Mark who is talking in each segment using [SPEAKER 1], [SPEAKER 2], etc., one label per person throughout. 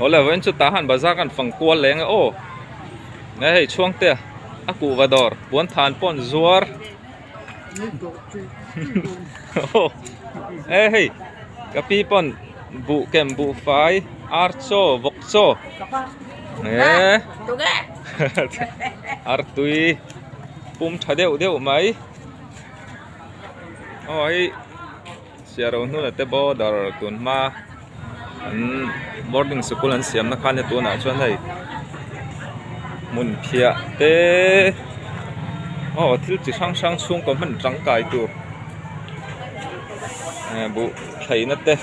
[SPEAKER 1] Ola wen chu tahan bazar kan fangkual leng o nei chuang te aku vador buan than pon zuar hey kapi pon bu kem bu fai archo vokcho artui pum thadeu deu mai oi siaro nu la te bo dar tun ma boarding school an siam na khan tu na chuan hei mun phia te thil chi sang sang chung ko man tang kai tu bu thei na te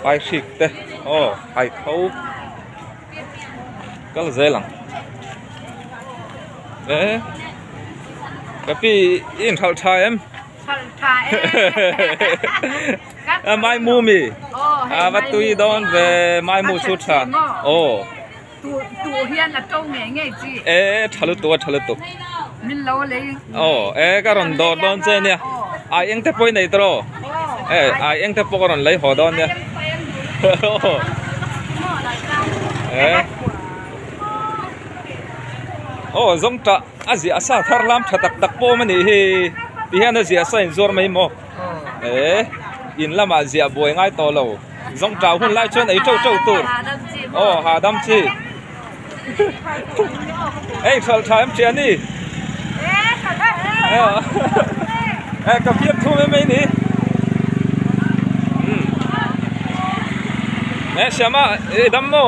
[SPEAKER 1] pai shik te pai khâu kal zelang kapi in thal tha em mai mu mi wat tui don về mai mu chút sa
[SPEAKER 2] tu hian là câu nghe nghe chi
[SPEAKER 1] thalu tu
[SPEAKER 2] min lo le
[SPEAKER 1] ka ron do don che nia ai eng te poi nei tro ai eng te po ron lấy ho don nia zong ta azi asa thar lam thatak tak po mani hi ti hian azi asa in zor mai mo in lama zia boi ngai to lo zong trao hun lai chuan ei trâu tur hà đam chi ei thal thaim chian ni ka piet thu mai ni shama dam mo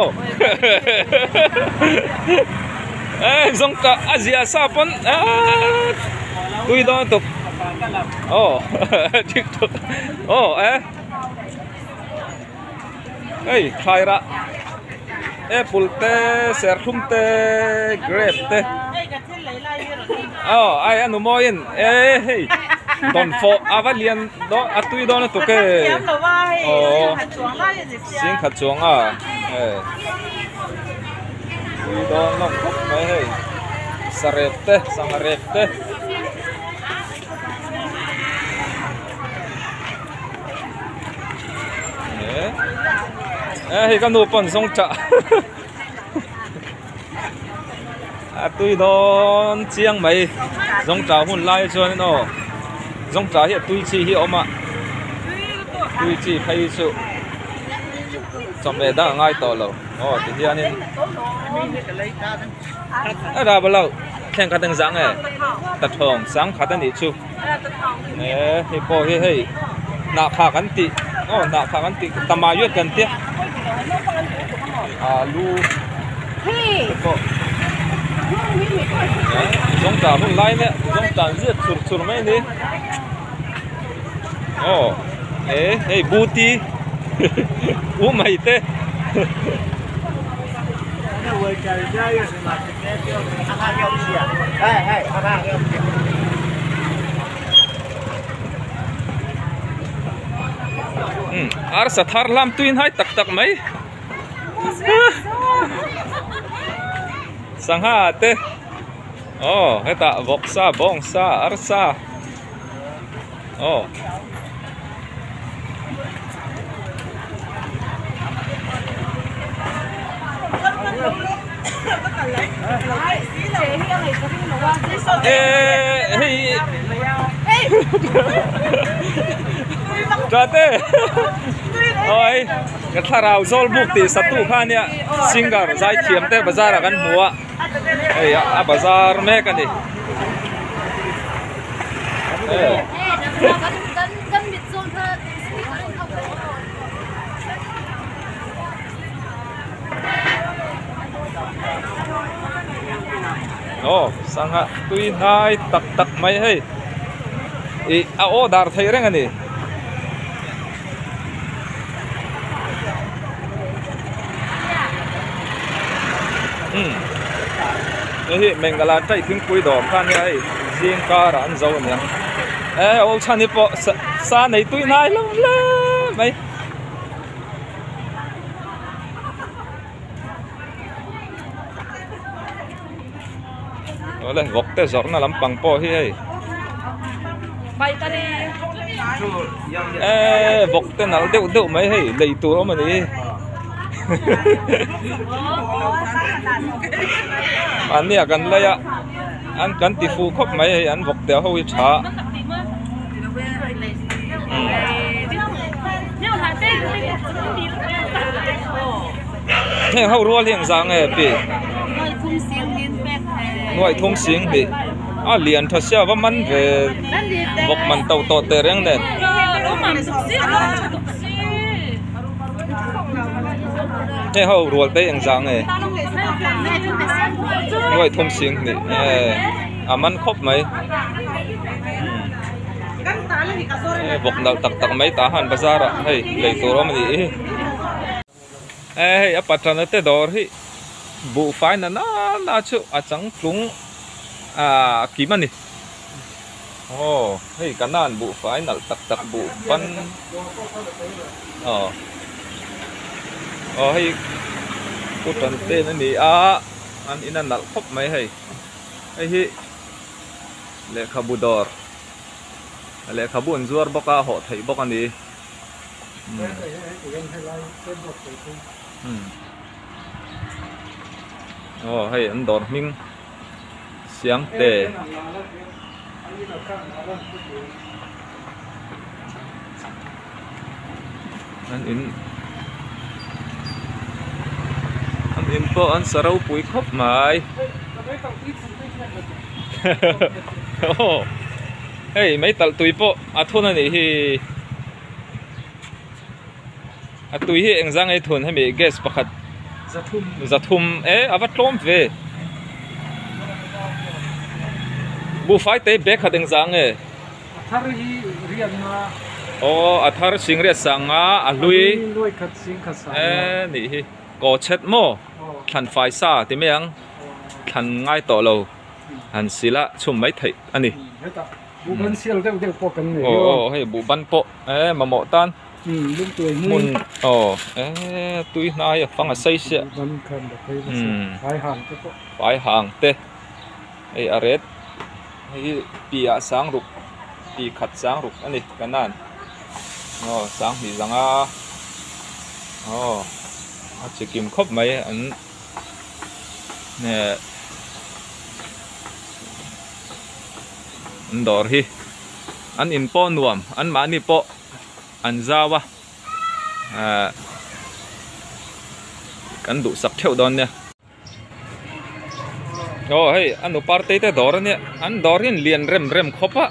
[SPEAKER 1] zong ta azia sa pon tui don tuk TikTok hey khaira apple te serthum te grape te ai anu moin hey don fo avalian do atui don to ke sing khat chuang tui don no mai hey sarep te sangarep te hi kan nu pon song cha tui don chiang mai song cha hun lai chuan no song cha hi tui chi hi oma tui chi phai chu chom me da ngai to lo ti hian in ra ba lo khen ka tang jang ta thong sang kha ta ni chu hi po hi na kha kan ti na kha kan ti tamayut kan ti alu giống trả hun lai nè giống trả giết chur mấy đi hey booty mày te arsa thar lam tuin hai tak mai sangha te heta voksa bongsa arsa Trate oi cái tharau zol buk ti satu khania singar zai thiam te bazar kan huwa a bazar me kan ni sangha tui nai tak mai hei dar thei reng ani hi mengala tai thing pui dom khan ai jing ka ran zo nia ol chani po sa nei tui nai lo le mai ole gok te zor na lampang po hi ai bai ta ni vok te nal deu mai hei lei tu ma ni anh này gần đây à anh cần tỷ phú khóc mấy anh vọc đeo hơi trả nghe hậu rùa liền giang ấy bị ngoài thông xiên bị à liền thật sự vẫn mình về vọc mình tàu tàu tê riêng này nghe hậu rùa tê liền giang ấy ngoài thông xiên bị à mình khóc mấy vọc nào tắc tắc mấy ta han bazar à hey lấy tổ rồi mà đi apa trana te dor hi bu fai na chu a chang tlung a kimani oh hey kanan bu fai nal tak bu pan hey ku tran te na ni a an ina nal khop mai hey hi le khabu dor le khabu an zuar boka ho thei bok ani hay anh đón mình sáng tệ anh in po anh sarau pui khop mai hey mấy tal tui po athun ani hi tui hi eng zang ai thun he me gas pakhat zathum avat tlom ve bu fai te be khat eng zang e
[SPEAKER 3] athar hi rian ma
[SPEAKER 1] athar sing re sanga a lui
[SPEAKER 3] khat sing khat sa
[SPEAKER 1] ni hi ko chet mo than fai sa ti meng than ngai to lo han sila chum mai thei ani
[SPEAKER 3] bu ban sial deu po kan ni
[SPEAKER 1] hei bu ban po ma mo tan
[SPEAKER 3] lúc tuổi
[SPEAKER 1] mun tui nai phang a sei se
[SPEAKER 3] ban khan da phai
[SPEAKER 1] hang te ei aret ei pia sang ruk pi khat sang ruk ani kanan sang hi zanga a chikim khop mai an ne dor hi an in po nuam an ma ni po an zawa kan du sak theu don ne hey anu parte te dor ne an dor hin lian rem khopa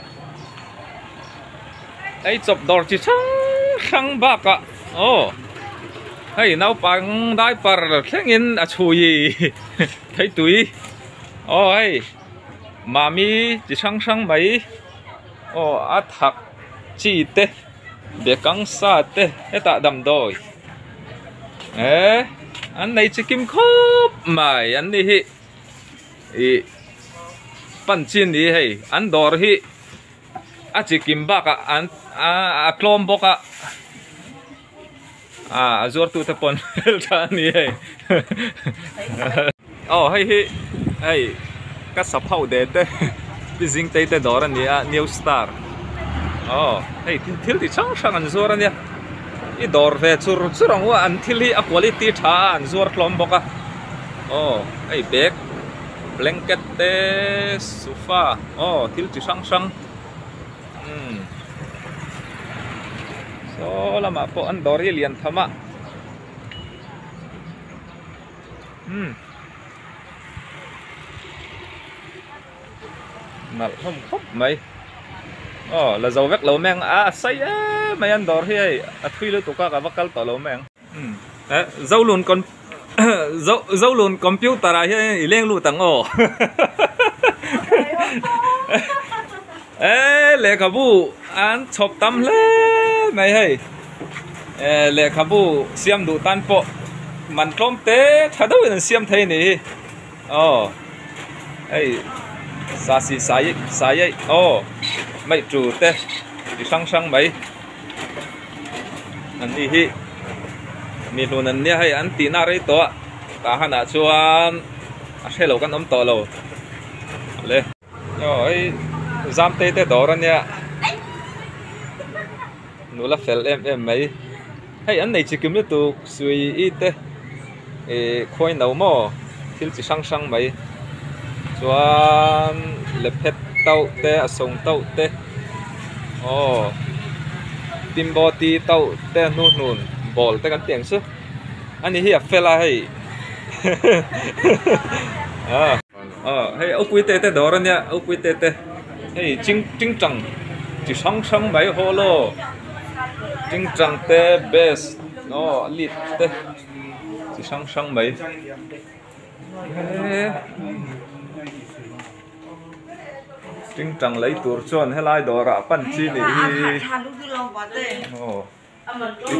[SPEAKER 1] ai chop dor chi sang ba ka hey nau pang dai par thengin a chui thei tui hey mami chi sang mai a thak chi te be kang sa te eta dam doi an nei chikim khop mai an ni hi pan chin ni hei an dor hi a chikim ba ka an a klom boka azur tu te pon ta ni hei hei ka saphau de te bizing te dor an ni a new star hey thil ti chang an zuar ania I dor ve churang wa an thil hi a quality tha an zuar hlom boka hey bag blanket te sofa thil ti sang so lama po an dor hi lian thama nal hom khop mai là dầu vét lẩu mèng say mày ăn đỏ thì thui lưu tụ cả vắt tỏ lẩu mèng dâu luôn con dâu luôn computer này thì lên lưu tặng lệ cả bu ăn chọc tâm lệ mày hay lệ cả bu xiêm đủ tan po mình trông té thật đâu là xiêm thế này sa si sai mấy chủ te đi sang mấy anh đi hi mi luôn anh nhớ hay anh tí na đấy to cả hai nãy chuan xe lầu căn ấm to lầu lên rồi giam tê tê đó rồi nha nó là phèn em mấy hay anh này chỉ kiếm được tụ suy ít tê khôi nấu mò thil chỉ sang mấy chuan lệ phết tàu te sông tàu te tim bò ti tàu te nôn bol te kan tiang su anh ấy hiệp phê la hay hay ốc quy tê đó rồi nha ốc quy tê hay chính chẳng chỉ sang mấy hồ lô chính chẳng te best lít te chỉ sang mấy chính chẳng lấy tour chuan hay lai đó ra pan chi này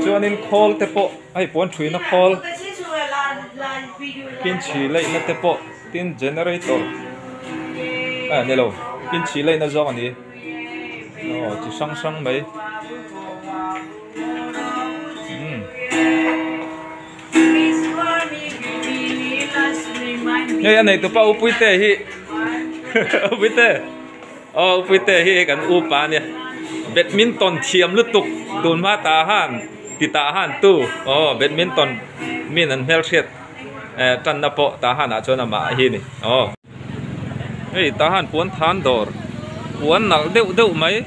[SPEAKER 1] cho nên call te po ai pon thui na call pin chi lấy na te po tin generator này lo pin chi lấy na zo ani chỉ sang mấy đây anh này tụi bao upui tê hi upui tê hi kan upa nè badminton thiam lu tuk tun ma ta han ti ta han tu badminton min an hel set tan na po ta han a chona ma hi ni hey ta han puan than dor puan nal deu mai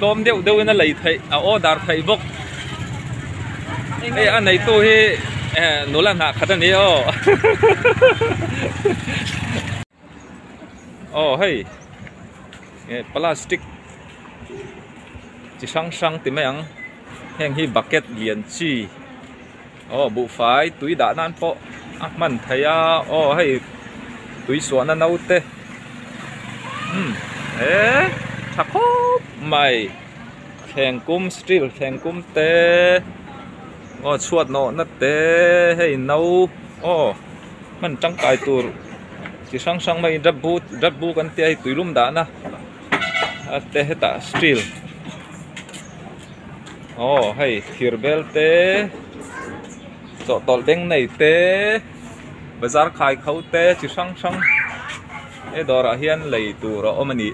[SPEAKER 1] tom deu na lei thai dar thai bok hey anh này tu hi nô lan hạ khát anh hey plastic chỉ sang thì mấy anh heng hi bucket liền chi bộ phái túi đã nan po mình thấy hey túi xoắn nó nấu tê thắc mày khen cung steel khen cung tê chuột nọ nát tê hay nấu mình trắng cài tour chỉ sang mấy đắp bu kan tê tùy lum đã na tê hết ta steel hay thir bel tê chỗ tol đeng này tê bazar khai khâu tê chỉ sang đó là hiền lấy tour rồi mình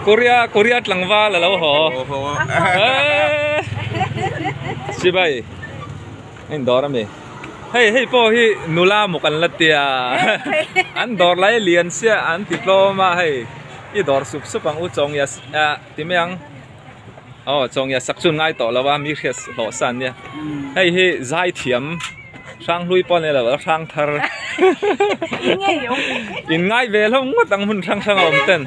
[SPEAKER 1] Korea lang va là lâu hả? Chị bay, anh đỏ lắm đi. Hey po hi nula một anh lát tia, anh đỏ lấy liền xe anh diploma hay, cái đỏ sụp bằng u trồng ya, tìm yang, trồng ya sắc chun ngay tỏ là va mi khét họ san nha. Hey giải thiểm, sang lui po này là sang thar. In ngay về không có tăng hun sang ổn tên.